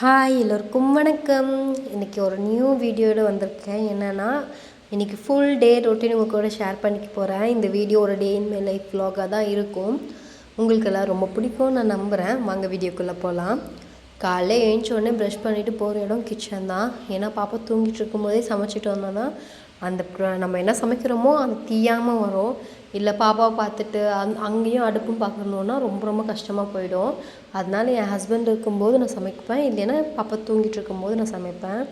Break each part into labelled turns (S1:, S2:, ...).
S1: Hi எல்லோருக்கும் வணக்கம். இன்றைக்கி ஒரு நியூ வீடியோவில் வந்திருக்கேன். என்னென்னா இன்றைக்கி ஃபுல் டே ரொட்டீன் உங்கள் கூட ஷேர் பண்ணிக்க போகிறேன். இந்த வீடியோ ஒரு டே இன் மை லைஃப் vlog-ஆக தான் இருக்கும். உங்களுக்கு எல்லாம் ரொம்ப பிடிக்கும் நான் நம்புகிறேன். வாங்க வீடியோக்குள்ளே போகலாம். காலையில் எழுந்தோடனே ப்ரஷ் பண்ணிவிட்டு போகிற இடம் கிச்சன் தான். ஏன்னா பாப்பா தூங்கிட்டு இருக்கும்போதே சமைச்சிட்டு வந்தோன்னா அந்த நம்ம என்ன சமைக்கிறோமோ அது தீயாமல் வரும். இல்லை பாப்பாவை பார்த்துட்டு அங்கேயும் அடுப்பும் பார்க்கணுன்னா ரொம்ப ரொம்ப கஷ்டமாக போயிடும். அதனால என் ஹஸ்பண்ட் இருக்கும்போது நான் சமைப்பேன், இல்லைன்னா பாப்பா தூங்கிட்டு இருக்கும்போது நான் சமைப்பேன்.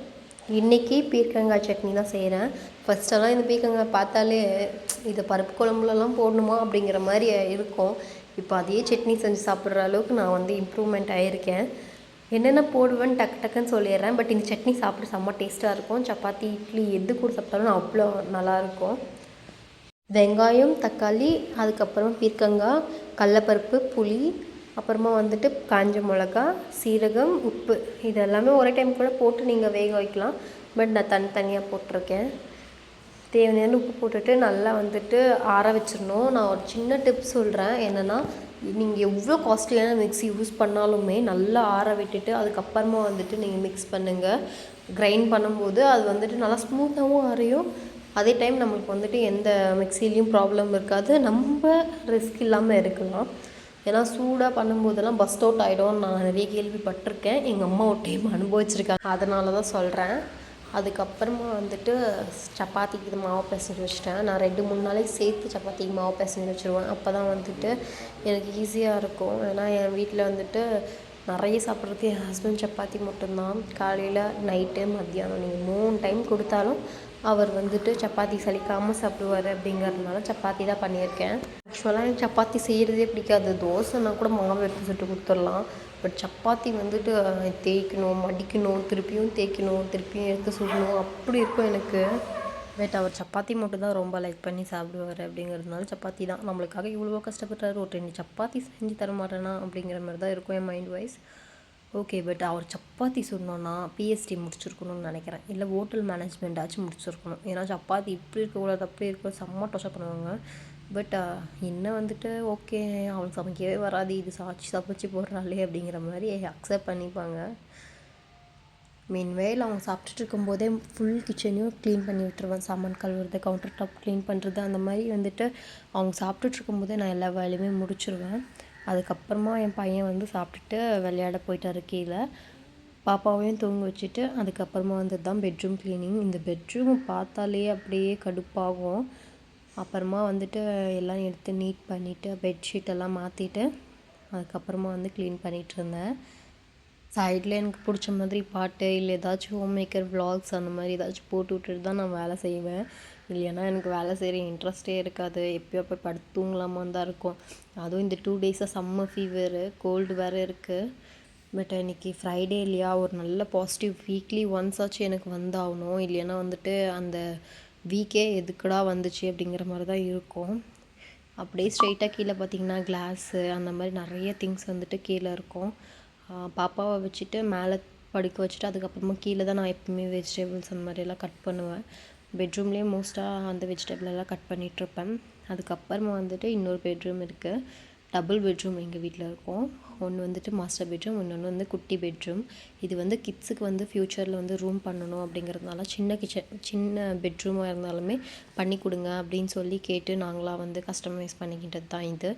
S1: இன்றைக்கி பீர்க்கங்காய் சட்னி தான் செய்கிறேன். ஃபஸ்ட்டெல்லாம் இந்த பீர்க்கங்காய் பார்த்தாலே இதை பருப்பு குழம்புலலாம் போடணுமா அப்படிங்கிற மாதிரி இருக்கும். இப்போ அதே சட்னி செஞ்சு சாப்பிட்ற அளவுக்கு நான் வந்து இம்ப்ரூவ்மெண்ட் ஆகியிருக்கேன். என்னென்ன போடுவேன்னு டக்குன்னு சொல்லிடுறேன். பட் இந்த சட்னி சாப்பிட செம்ம டேஸ்ட்டாக இருக்கும். சப்பாத்தி இட்லி எது கூட சாப்பிட்டாலும் அவ்வளோ நல்லாயிருக்கும். வெங்காயம், தக்காளி, அதுக்கப்புறம் பீர்க்கங்காய், கடலப்பருப்பு, புளி, அப்புறமா வந்துட்டு காஞ்ச மிளகா, சீரகம், உப்பு இது எல்லாமே ஒரே டைம் கூட போட்டு நீங்கள் வேக வைக்கலாம். பட் நான் தனித்தனியாக போட்டிருக்கேன். தேவையான உப்பு போட்டுட்டு நல்லா வந்துட்டு ஆற வச்சிடணும். நான் ஒரு சின்ன டிப்ஸ் சொல்கிறேன். என்னென்னா நீங்கள் எவ்வளோ காஸ்ட்லியான மிக்ஸி யூஸ் பண்ணாலுமே நல்லா ஆற விட்டுட்டு அதுக்கப்புறமா வந்துட்டு நீங்கள் மிக்ஸ் பண்ணுங்கள். கிரைண்ட் பண்ணும்போது அது வந்துட்டு நல்லா ஸ்மூத்தாகவும் அரையும். அதே டைம் நம்மளுக்கு வந்துட்டு எந்த மிக்ஸிலையும் ப்ராப்ளம் இருக்காது. நம்ம ரிஸ்க் இல்லாமல் இருக்கலாம். ஏன்னா சூடாக பண்ணும்போதெல்லாம் பஸ்ட் அவுட் ஆகிடும். நான் நிறைய கேள்விப்பட்டிருக்கேன். எங்கள் அம்மா ஒரு டைம் அனுபவிச்சிருக்காங்க. அதனால தான் சொல்கிறேன். அதுக்கப்புறமா வந்துட்டு சப்பாத்திக்கு மாவு பிசைஞ்சு வச்சுட்டேன். நான் 2-3 நாளைக்கு சேர்த்து சப்பாத்திக்கு மாவு பிசைஞ்சு வச்சுருவேன். அப்போ தான் வந்துட்டு எனக்கு ஈஸியாக இருக்கும். ஏன்னா என் வீட்டில் வந்துட்டு நிறைய சாப்பிட்றது என் ஹஸ்பண்ட் சப்பாத்தி மட்டும்தான். காலையில், நைட்டு, மத்தியானம் நீங்கள் 3 டைம் கொடுத்தாலும் அவர் வந்துட்டு சப்பாத்தி சலிக்காமல் சாப்பிடுவார். அப்படிங்கிறதுனால சப்பாத்தி தான் பண்ணியிருக்கேன். ஆக்சுவலாக எனக்கு சப்பாத்தி செய்கிறதே பிடிக்காது. தோசைனா கூட மாவு எடுத்து சுட்டு கொடுத்துடலாம். பட் சப்பாத்தி வந்துட்டு தேய்க்கணும், மடிக்கணும், திருப்பியும் தேய்க்கணும், திருப்பியும் எடுத்து சுடணும், அப்படி இருக்கும் எனக்கு. பட் அவர் சப்பாத்தி மட்டும் தான் ரொம்ப லைக் பண்ணி சாப்பிடுவார். அப்படிங்கிறதுனால சப்பாத்தி தான். நம்மளுக்காக இவ்வளோ கஷ்டப்பட்டார், ஒரு 2 சப்பாத்தி செஞ்சு தர மாட்டேனா அப்படிங்கிற மாதிரி தான் இருக்கும் என் மைண்ட் வைஸ். ஓகே, பட் அவர் சப்பாத்தி சொன்னோன்னா பிஎஸ்டி முடிச்சிருக்கணும்னு நினைக்கிறேன். இல்லை ஹோட்டல் மேனேஜ்மெண்ட்டாச்சும் முடிச்சிருக்கணும். ஏன்னா சப்பாத்தி இப்படி இருக்கக்கூடாது, அப்படி இருக்க செம்ம டொசப் பண்ணுவாங்க. பட் என்ன வந்துட்டு ஓகே அவளுக்கு சமைக்கவே வராது, இது சமைச்சு போடுறாளே அப்படிங்கிற மாதிரி அக்செப்ட் பண்ணிப்பாங்க. மீன்வேல் அவங்க சாப்பிட்டுட்டு இருக்கும்போதே ஃபுல் கிச்சனையும் க்ளீன் பண்ணி விட்டுருவேன். சாமான் கழுவுறது, கவுண்டர் டாப் க்ளீன் பண்ணுறது, அந்த மாதிரி வந்துட்டு அவங்க சாப்பிட்டுட்டு இருக்கும்போதே நான் எல்லா வேலையுமே முடிச்சிடுவேன். அதுக்கப்புறமா என் பையன் வந்து சாப்பிட்டுட்டு விளையாட போயிட்டார் கீழே. பாப்பாவையும் தூங்க வச்சுட்டு அதுக்கப்புறமா வந்தது தான் பெட்ரூம் க்ளீனிங். இந்த பெட்ரூம் பார்த்தாலே அப்படியே கடுப்பாகும். அப்புறமா வந்துட்டு எல்லாம் எடுத்து நீட் பண்ணிவிட்டு பெட்ஷீட்டெல்லாம் மாற்றிட்டு அதுக்கப்புறமா வந்து க்ளீன் பண்ணிகிட்டு இருந்தேன். சைடில் எனக்கு பிடிச்ச மாதிரி பாட்டு இல்லை ஏதாச்சும் ஹோம் மேக்கர் விலாக்ஸ் அந்த மாதிரி ஏதாச்சும் போட்டு விட்டுட்டு தான் நான் வேலை செய்வேன். இல்லைன்னா எனக்கு வேலை செய்கிற இன்ட்ரெஸ்ட்டே இருக்காது. எப்போயோ போய் படுத்து தூங்கலாமான்னு தான் இருக்கும். அதுவும் இந்த 2 டேஸாக சம்மர் ஃபீவரு, கோல்டு வேறு இருக்குது. பட் இன்றைக்கி ஃப்ரைடே இல்லையா, ஒரு நல்ல பாசிட்டிவ் வீக்லி ஒன்ஸ் ஆச்சு எனக்கு வந்தாகணும். இல்லைன்னா வந்துட்டு அந்த வீக்கே எதுக்குடா வந்துச்சு அப்படிங்கிற மாதிரி தான் இருக்கும். அப்படியே ஸ்ட்ரெயிட்டாக கீழே பார்த்திங்கன்னா கிளாஸு அந்த மாதிரி நிறைய திங்ஸ் வந்துட்டு கீழே இருக்கும். பாப்பாவை வச்சுட்டு மேலே படுக்க வச்சுட்டு அதுக்கப்புறமா கீழே தான் நான் எப்பவுமே வெஜிடபிள்ஸ் அந்த மாதிரியெல்லாம் கட் பண்ணுவேன். பெட்ரூம்லேயே மோஸ்ட்டாக அந்த வெஜிடபிளெல்லாம் கட் பண்ணிகிட்ருப்பேன். அதுக்கப்புறமா வந்துட்டு இன்னொரு பெட்ரூம் இருக்குது. டபுள் பெட்ரூம் எங்கள் வீட்டில் இருக்கும். ஒன்று வந்துட்டு மாஸ்டர் பெட்ரூம், இன்னொன்று வந்து குட்டி பெட்ரூம். இது வந்து கிட்ஸுக்கு வந்து ஃப்யூச்சரில் வந்து ரூம் பண்ணணும் அப்படிங்கிறதுனால சின்ன பெட்ரூமாக இருந்தாலுமே பண்ணி கொடுங்க அப்படின்னு சொல்லி கேட்டு நாங்களாம் வந்து கஸ்டமைஸ் பண்ணிக்கிட்டது தான் இது.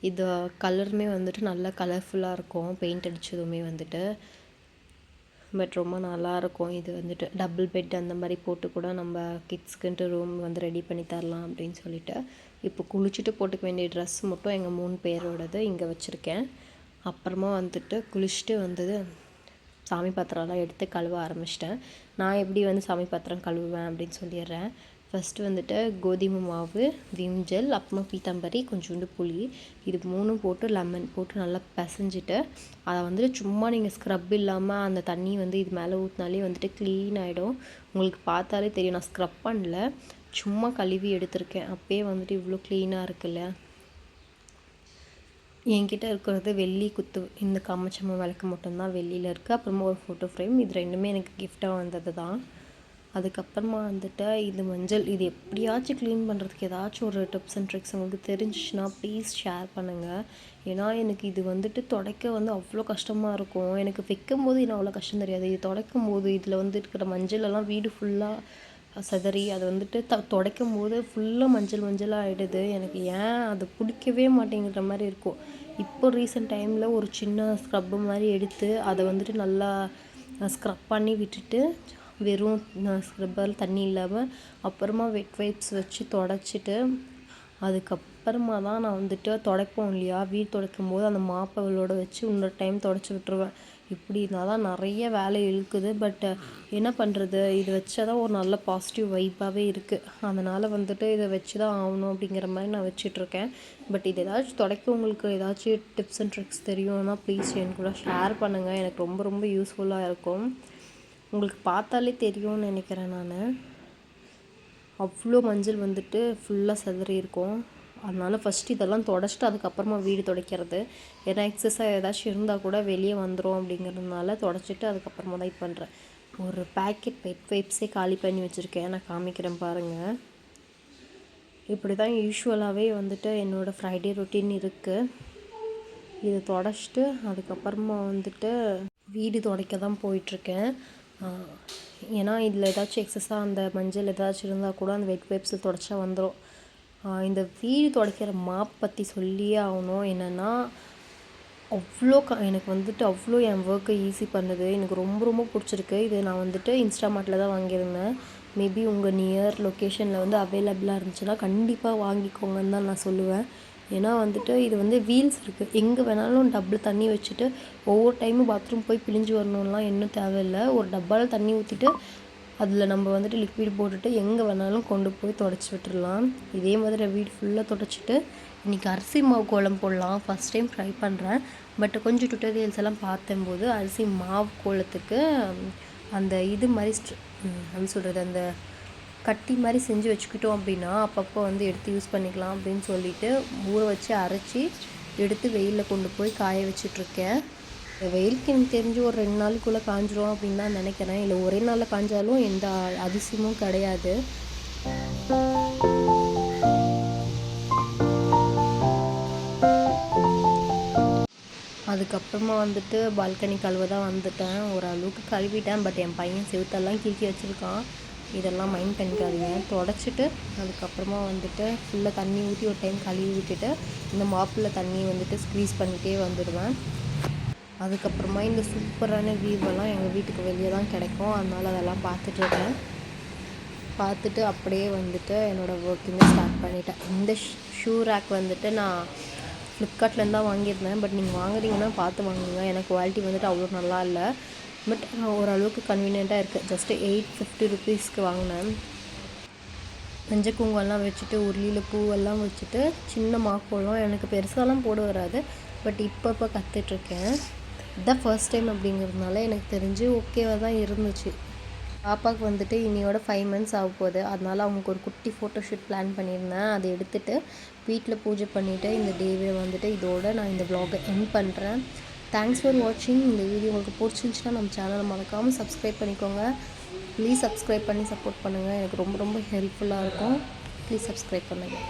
S1: இது கலருமே வந்துட்டு நல்லா கலர்ஃபுல்லாக இருக்கும் பெயிண்ட் அடித்ததுமே வந்துட்டு. பட் ரொம்ப நல்லாயிருக்கும். இது வந்துட்டு டபுள் பெட் அந்த மாதிரி போட்டு கூட நம்ம கிட்ஸ்க்குன்ட்டு ரூம் வந்து ரெடி பண்ணி தரலாம் அப்படின்னு சொல்லிட்டு. இப்போ குளிச்சுட்டு போட்டுக்க வேண்டிய ட்ரெஸ் மட்டும் எங்கள் 3 பேரோடது இங்கே வச்சுருக்கேன். அப்புறமா வந்துட்டு குளிச்சுட்டு வந்தது சாமி பாத்திரம்லாம் எடுத்து கழுவ ஆரம்பிச்சிட்டேன். நான் எப்படி வந்து சாமி பாத்திரம் கழுவுவேன் அப்படின்னு சொல்லிடுறேன். ஃபஸ்ட்டு வந்துட்டு கோதுமை மாவு, விம் ஜெல், அப்புறமா பீத்தாம்பரி, கொஞ்சோண்டு புளி, இது 3 போட்டு லெமன் போட்டு நல்லா பிசைஞ்சிட்டு அதை வந்துட்டு சும்மா நீங்கள் ஸ்க்ரப் இல்லாமல் அந்த தண்ணி வந்து இது மேலே ஊற்றினாலே வந்துட்டு க்ளீன் ஆகிடும். உங்களுக்கு பார்த்தாலே தெரியும். நான் ஸ்க்ரப் பண்ணல, சும்மா கழுவி எடுத்திருக்கேன். அப்போயே வந்துட்டு இவ்வளோ க்ளீனாக இருக்குல்ல. என்கிட்ட இருக்கிறது வெள்ளி குத்து, இந்த காமாட்சம்மா விளக்கு மட்டும்தான் வெள்ளியில் இருக்குது. அப்புறமா ஒரு ஃபோட்டோ ஃப்ரேம், இது 2மே எனக்கு கிஃப்டாக வந்தது தான். அதுக்கப்புறமா வந்துட்டு இது மஞ்சள் இது எப்படியாச்சும் க்ளீன் பண்ணுறதுக்கு ஏதாச்சும் ஒரு டிப்ஸ் அண்ட் ட்ரிக்ஸ் உங்களுக்கு தெரிஞ்சிச்சுன்னா ப்ளீஸ் ஷேர் பண்ணுங்கள். ஏன்னா எனக்கு இது வந்துட்டு துடைக்க வந்து அவ்வளோ கஷ்டமாக இருக்கும். எனக்கு வைக்கும் போது இன்னும் அவ்வளோ கஷ்டம் தெரியாது. இது துடைக்கும் போது இதில் வந்து இருக்கிற மஞ்சள் எல்லாம் வீடு ஃபுல்லாக சிதறி அது வந்துட்டு துடைக்கும் போது ஃபுல்லாக மஞ்சள் மஞ்சளாக ஆகிடுது. எனக்கு ஏன் அது பிடிக்கவே மாட்டேங்கிற மாதிரி இருக்கும். இப்போ ரீசெண்ட் டைமில் ஒரு சின்ன ஸ்க்ரப்பு மாதிரி எடுத்து அதை வந்துட்டு நல்லா ஸ்க்ரப் பண்ணி விட்டுட்டு வெறும் ஸ்க்ரப்பர் தண்ணி இல்லாமல் அப்புறமா வெட் வைப்ஸ் வச்சு தொடச்சிட்டு அதுக்கப்புறமா தான் நான் வந்துட்டு துடைப்போம் இல்லையா, வீடு துடைக்கும் போது அந்த மாப்பவளோட வச்சு இன்னொரு டைம் தொடச்சி விட்டுருவேன். இப்படி இருந்தால் தான் நிறைய வேலை இழுக்குது. பட் என்ன பண்ணுறது, இது வச்சா தான் ஒரு நல்ல பாசிட்டிவ் வைப்பாகவே இருக்குது. அதனால் வந்துட்டு இதை வச்சு தான் ஆகணும் அப்படிங்கிற மாதிரி நான் வச்சிட்ருக்கேன். பட் இது ஏதாச்சும் துடைக்க உங்களுக்கு ஏதாச்சும் டிப்ஸ் அண்ட் ட்ரிக்ஸ் தெரியும்னா ப்ளீஸ் என் கூட ஷேர் பண்ணுங்கள். எனக்கு ரொம்ப ரொம்ப யூஸ்ஃபுல்லாக இருக்கும். உங்களுக்கு பார்த்தாலே தெரியும்னு நினைக்கிறேன். நான் அவ்வளோ மஞ்சள் வந்துட்டு ஃபுல்லாக சிதறி இருக்கும். அதனால் ஃபஸ்ட்டு இதெல்லாம் தொடச்சிட்டு அதுக்கப்புறமா வீடு துடைக்கிறது. ஏன்னா எக்ஸஸாக ஏதாச்சும் இருந்தால் கூட வெளியே வந்துடும் அப்படிங்கிறதுனால தொடச்சிட்டு அதுக்கப்புறமா தான் இது பண்ணுறேன். ஒரு பேக்கெட் வெட் வைப்ஸே காலி பண்ணி வச்சுருக்கேன், நான் காமிக்கிறேன் பாருங்கள். இப்படி தான் யூஸ்வலாகவே வந்துட்டு என்னோடய ஃப்ரைடே ரொட்டீன் இருக்குது. இதை தொடச்சிட்டு அதுக்கப்புறமா வந்துட்டு வீடு துடைக்க தான் போயிட்டுருக்கேன். ஏன்னா இதில் ஏதாச்சும் எக்ஸஸாக அந்த மஞ்சள் ஏதாச்சும் இருந்தால் கூட அந்த வெட் வைப்ஸில் துடைச்சா வந்துடும். இந்த வீடு துடைக்கிற மாப் பற்றி சொல்லியே ஆகணும். என்னென்னா அவ்வளோ எனக்கு வந்துட்டு அவ்வளோ என் ஒர்க்கை ஈஸி பண்ணுது. எனக்கு ரொம்ப ரொம்ப பிடிச்சிருக்கு. இது நான் வந்துட்டு இன்ஸ்டாமார்ட்டில் தான் வாங்கியிருந்தேன். மேபி உங்கள் நியர் லொக்கேஷனில் வந்து அவைலபிளாக இருந்துச்சுன்னா கண்டிப்பாக வாங்கிக்கோங்கன்னு தான் நான் சொல்லுவேன். ஏன்னா வந்துட்டு இது வந்து வீல்ஸ் இருக்குது. எங்கே வேணாலும் டப்பில் தண்ணி வச்சுட்டு ஒவ்வொரு டைமும் பாத்ரூம் போய் பிழிஞ்சு வரணும்லாம் இன்னும் தேவையில்லை. ஒரு டப்பாவில் தண்ணி ஊற்றிட்டு அதில் நம்ம வந்துட்டு லிக்விட் போட்டுட்டு எங்கே வேணாலும் கொண்டு போய் தொடச்சி விட்டுடலாம். இதே மாதிரி வீடு ஃபுல்லாக தொடச்சிட்டு இன்றைக்கி அரிசி மாவு கோலம் போடலாம். ஃபஸ்ட் டைம் ட்ரை பண்ணுறேன். பட் கொஞ்சம் டுட்டோரியல்ஸ் எல்லாம் பார்த்தம்போது அரிசி மாவு கோலத்துக்கு அந்த இது மாதிரி எப்படி சொல்கிறது, அந்த கட்டி மாதிரி செஞ்சு வச்சுக்கிட்டோம் அப்படின்னா அப்பப்போ வந்து எடுத்து யூஸ் பண்ணிக்கலாம் அப்படின்னு சொல்லிட்டு ஊற வச்சு அரைச்சி எடுத்து வெயிலில் கொண்டு போய் காய வச்சிட்ருக்கேன். வெயிலுக்கு எனக்கு தெரிஞ்சு ஒரு 2 நாளுக்குள்ளே காஞ்சிரும் அப்படின்னு தான் நினைக்கிறேன். இல்லை ஒரே நாளில் காஞ்சாலும் எந்த அதிசயமும் கிடையாது. அதுக்கப்புறமா வந்துட்டு பால்கனி கழுவ தான் வந்துட்டேன். ஓரளவுக்கு கழுவிட்டேன். பட் என் பையன் செவுத்தெல்லாம் கிறுக்கி வச்சுருக்கான். இதெல்லாம் மைண்ட் பண்ணிக்காதீங்க. தொடச்சிட்டு அதுக்கப்புறமா வந்துட்டு ஃபுல்லாக தண்ணி ஊற்றி ஒரு டைம் கழுவி விட்டுட்டு இந்த மாப்பில் தண்ணி வந்துட்டு ஸ்க்வீஸ் பண்ணிகிட்டே வந்துடுவேன். அதுக்கப்புறமா இந்த சூப்பரான வியூவெல்லாம் எங்கள் வீட்டுக்கு வெளியே தான் கிடைக்கும். அதனால் அதெல்லாம் பார்த்துட்ருக்கேன். பார்த்துட்டு அப்படியே வந்துட்டு என்னோடய ஒர்க்கிங்கை ஸ்டார்ட் பண்ணிட்டேன். இந்த ஷூ ரேக் வந்துட்டு நான் ஃப்ளிப்கார்ட்லேருந்து தான் வாங்கியிருந்தேன். பட் நீங்கள் வாங்குறீங்கன்னா பார்த்து வாங்குங்க. எனக்கு குவாலிட்டி வந்துட்டு அவ்வளோ நல்லா இல்லை. பட் ஓரளவுக்கு கன்வீனியண்ட்டாக இருக்குது. ஜஸ்ட்டு 850 ருபீஸ்க்கு வாங்கினேன். மஞ்சள் குங்குமம்லாம் வச்சுட்டு உருளியில் பூவெல்லாம் வச்சுட்டு சின்ன மாக்கோளம் எனக்கு பெருசாலாம் போட வராது. பட் இப்போ கற்றுட்ருக்கேன். இதுதான் ஃபர்ஸ்ட் டைம் அப்படிங்கிறதுனால எனக்கு தெரிஞ்சு ஓகேவாக தான் இருந்துச்சு. பாப்பாவுக்கு வந்துட்டு இன்னையோட 5 months ஆக போகுது. அதனால் அவங்களுக்கு ஒரு குட்டி ஃபோட்டோஷூட் பிளான் பண்ணியிருந்தேன். அதை எடுத்துகிட்டு வீட்டில் பூஜை பண்ணிவிட்டு இந்த டேவே வந்துட்டு இதோடு நான் இந்த vlog-ஐ எண்ட் பண்ணுறேன். தேங்க்ஸ் ஃபார் வாட்சிங். இந்த வீடியோ உங்களுக்கு பிடிச்சிருந்துச்சுன்னா நம்ம சேனலை மறக்காமல் சப்ஸ்கிரைப் பண்ணிக்கோங்க. ப்ளீஸ் சப்ஸ்கிரைப் பண்ணி சப்போர்ட் பண்ணுங்கள். எனக்கு ரொம்ப ரொம்ப ஹெல்ப்ஃபுல்லாக இருக்கும். ப்ளீஸ் சப்ஸ்கிரைப் பண்ணுங்கள்.